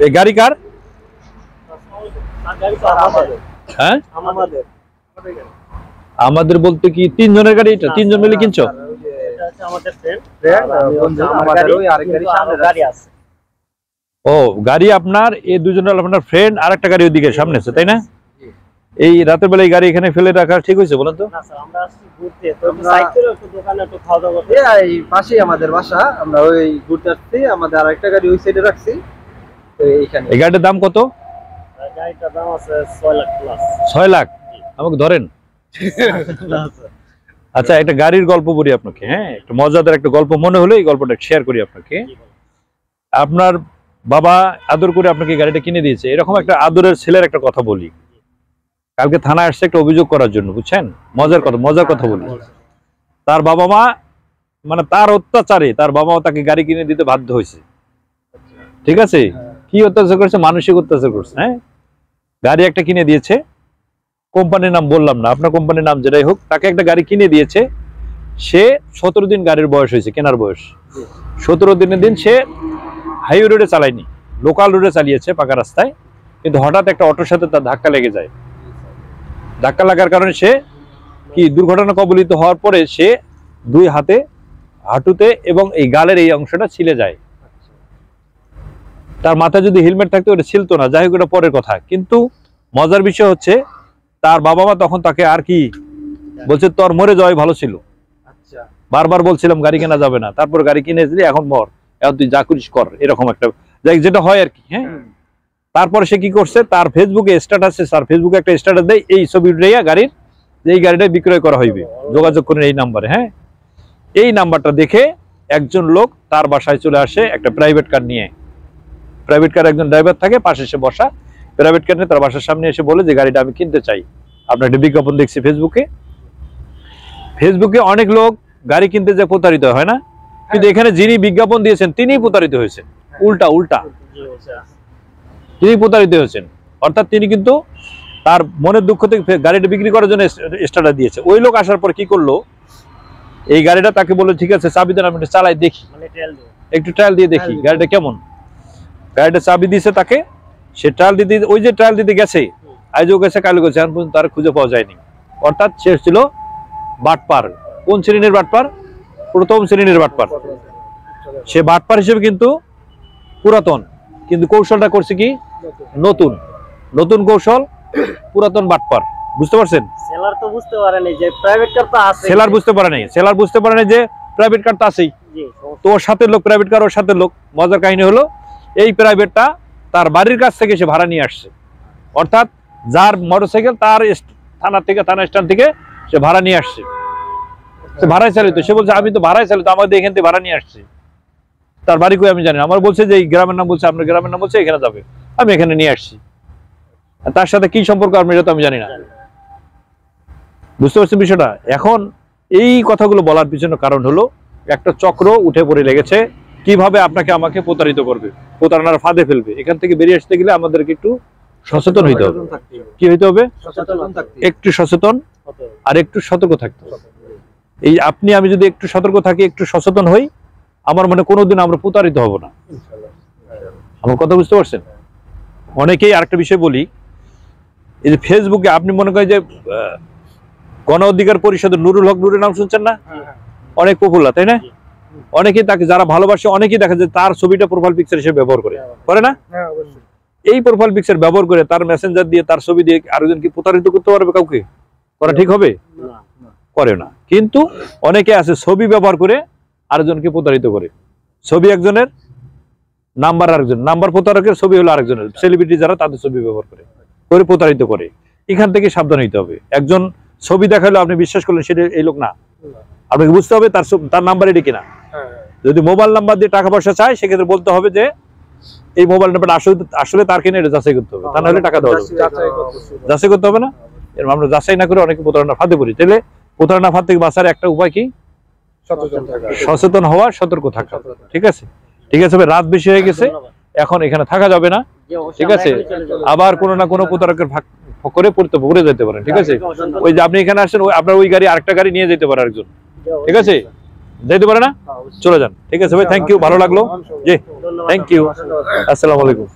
এই গাড়ি কার? হ্যাঁ আমাদের বলতে কি 3 জনের গাড়ি? এটা 3 জন মিলে কিনছো? ও গাড়ি আপনার, এই দুজনের আপনার ফ্রেন্ড, আর একটা গাড়ি ওইদিকে সামনে আছে তাই না? এই রাতের বেলা এই গাড়ি এখানে ফেলে রাখা ঠিক হয়েছে বলেন তো? না স্যার, আমরা আসছি ঘুরতে, তো সাইড করে একটু দোকানে একটু খাওয়া দাওয়া করতে। এই পাশেই আমাদের বাসা, আমরা ওই ঘুরতে আসছি, আমাদের আরেকটা গাড়ি ওই সাইডে রাখছি। তো এইখানে এই গাড়িটার দাম কত? গাড়িটার দাম আছে 6 লাখ প্লাস। 6 লাখ? আমাকে ধরেন। আচ্ছা একটা গাড়ির গল্প বলি আপনাকে, হ্যাঁ একটা মজাদার একটা গল্প মনে হলো, এই গল্পটা শেয়ার করি আপনাকে। আপনার বাবা আদর করে আপনাকে গাড়িটা কিনে দিয়েছে, এরকম একটা আদরের ছেলের একটা কথা বলি। কালকে থানায় আসছে একটা অভিযোগ করার জন্য, বুঝছেন? মজার কথা বলি। তার বাবা মা মানে তার অত্যাচারে তার বাবা মা তাকে গাড়ি কিনে দিতে বাধ্য হয়েছে। ঠিক আছে, কি অত্যাচার করছে? মানসিক অত্যাচার করছে। হ্যাঁ গাড়ি একটা কিনে দিয়েছে, কোম্পানির নাম বললাম না, আপনার কোম্পানির নাম যেটাই হোক, তাকে একটা গাড়ি কিনে দিয়েছে। সে 17 দিন গাড়ির বয়স হয়েছে, কেনার বয়স 17 দিনের দিন সে হাইওয়ে রোডে চালায়নি, লোকাল রোডে চালিয়েছে পাকা রাস্তায়। কিন্তু হঠাৎ একটা অটোর সাথে তার ধাক্কা লেগে যায়। ধাক্কা লাগার কারণে সে কি দুর্ঘটনা কবলিত হওয়ার পরে সে 2 হাতে, হাঁটুতে এবং এই গালের এই অংশটা ছিলে যায়। তার মাথায় যদি হেলমেট থাকতো ওটা ছিলতো না, যাই হোক এটা পরের কথা। কিন্তু মজার বিষয় হচ্ছে তার বাবা মা তখন তাকে আর কি বলছে, তোর মরে যাওয়াই ভালো ছিল। বারবার বলছিলাম গাড়ি কেনা যাবে না, তারপর গাড়ি কিনেছিলি, এখন মর, এখন তুই যা করিস কর, এরকম একটা যেটা হয় আর কি। হ্যাঁ তারপরে সে কি করছে, তার ফেসবুকে স্ট্যাটাসে, স্যার ফেসবুকে একটা স্ট্যাটাস দেয় এই ছবি উঠিয়ে গাড়ির, যে এই গাড়িটা বিক্রয় করা হইবে, যোগাযোগ করেন এই নাম্বারে। হ্যাঁ এই নাম্বারটা দেখে একজন লোক তার বাসায় চলে আসে একটা প্রাইভেট কার নিয়ে। প্রাইভেট কার একজন ড্রাইভার থাকে, পাশে এসে বসা, প্রাইভেট কার নিয়ে তার বাসার সামনে এসে বলে যে গাড়িটা আমি কিনতে চাই, আপনার একটা বিজ্ঞাপন দেখছি ফেসবুকে। ফেসবুকে অনেক লোক গাড়ি কিনতে যে প্রতারিত হয় না, কিন্তু এখানে যিনি বিজ্ঞাপন দিয়েছেন তিনিই প্রতারিত হয়েছেন। উল্টা তিনি প্রতারিত হয়েছেন, অর্থাৎ তিনি কিন্তু তার মনের দুঃখ থেকে গাড়িটা বিক্রি করার জন্য স্টার্টার দিয়েছে। ওই লোক আসার পর কি করলো, এই গাড়িটা তাকে বললো ঠিক আছে চাবি দেন, আমি চালাই দেখি, একটু ট্রায়াল দিয়ে দেখি গাড়িটা কেমন। গাড়িটা চাবি দিয়েছে তাকে, সে ট্রায়াল দিতে, ওই যে ট্রায়াল দিতে গেছে, আজও গেছে কালও গেছে, এখন পর্যন্ত তার খুঁজে পাওয়া যায়নি। অর্থাৎ সে ছিল বাটপার। কোন শ্রেণীর বাটপার? প্রথম শ্রেণীর বাটপার। সে বাটপার হিসেবে কিন্তু পুরাতন, কিন্তু কৌশলটা করছে কি নতুন কৌশল, পুরাতন বাটপার। বুঝতে পারছেন? সেলার তো বুঝতে পারে নাই যে প্রাইভেট কার তো আছে, সেলার বুঝতে পারে নাই যে প্রাইভেট কার তো আছেই। তো ওর সাথে লোক, প্রাইভেট কার ওর সাথে লোক। মজার কাহিনী হলো এই প্রাইভেটটা তার বাড়ির কাছ থেকে সে ভাড়া নিয়ে আসছে, অর্থাৎ যার মোটরসাইকেল তার থানা স্ট্যান্ড থেকে সে ভাড়া নিয়ে আসছে। সে ভাড়ায় চালিত, সে বলছে আমি তো ভাড়ায় চালিত, আমাদের এখান থেকে ভাড়া নিয়ে আসছি। তার বাড়ি কই আমি জানি না, আমার বলছে যে এই গ্রামের নাম বলছে, আপনার গ্রামের নাম বলছে, এখানে যাবে, আমি এখানে নিয়ে আসছি। তার সাথে কি সম্পর্ক এটা তো আমি জানি না। বুঝতে পারছেন বিষয়টা? এখন এই কথাগুলো বলার পিছনে কারণ হলো একটা চক্র উঠে পড়ে লেগেছে, কিভাবে আপনাকে আমাকে প্রতারিত করবে, প্রতারণার ফাঁদে ফেলবে। এখান থেকে বেরিয়ে আসতে গেলে আমাদেরকে একটু সচেতন হইতে হবে। কি হইতে হবে? একটু সচেতন আর একটু সতর্ক থাকতে হবে। এই আপনি আমি যদি একটু সতর্ক থাকি, একটু সচেতন হই, আমার মনে কোনোদিন আমরা প্রতারিত হব না। আমার কথা বুঝতে পারছেন? অনেকেই আরেকটা বিষয় বলি, এই যে ফেসবুকে আপনি মনে করেন যে গণ অধিকার পরিষদের নুরুল হক, নুরের নাম শুনছেন না? অনেক পপুলার তাই না? অনেকেই তাকে যারা ভালোবাসে, অনেকেই দেখা যায় তার ছবিটা প্রোফাইল পিকচার হিসেবে ব্যবহার করে না? এই প্রোফাইল পিকচার ব্যবহার করে তার মেসেঞ্জার দিয়ে, তার ছবি দিয়ে আরেকজন কি প্রতারিত করতে পারবে কাউকে? করা ঠিক হবে? করে না। কিন্তু অনেকে আছে ছবি ব্যবহার করে আরেকজনকে প্রতারিত করে। ছবি একজনের, নাম্বার আরেকজন, নাম্বার প্রতারকের, ছবি হলো আরেকজনের। সেলিব্রিটি যারা তাদের ছবি ব্যবহার করে প্রতারিত করে। এখান থেকে সাবধান হইতে হবে। একজন ছবি দেখালো আপনি বিশ্বাস করলেন সেটা এই লোক না, আপনাকে বুঝতে হবে তার নাম্বার এটা কিনা। যদি মোবাইল নাম্বার দিয়ে টাকা পয়সা চায় সেক্ষেত্রে বলতে হবে যে এই মোবাইল নাম্বারটা আসলে তার কিনা, এটা যাচাই করতে হবে, তা নাহলে টাকা দেওয়া যাবে। যাচাই করতে হবে না? এরকম আমরা যাচাই না করে অনেকে প্রতারণার ফাঁদে পড়ি। তাহলে প্রতারণার ফাঁদ থেকে বাঁচার একটা উপায় কি? সচেতন হওয়া, সতর্ক থাকা। ঠিক আছে, ঠিক আছে ভাই, রাত বেশি হয়ে গেছে, এখন এখানে থাকা যাবে না। ঠিক আছে, আবার কোনো না কোনো প্রতারকের করে পড়ে যেতে পারেন। ঠিক আছে, ওই যে আপনি এখানে আসেন, আপনার ওই গাড়ি আরেকটা গাড়ি নিয়ে যেতে পারে আরেকজন। ঠিক আছে, যেতে পারে না, চলে যান। ঠিক আছে ভাই, থ্যাংক ইউ, ভালো লাগলো জি, থ্যাংক ইউ, আসসালামু আলাইকুম।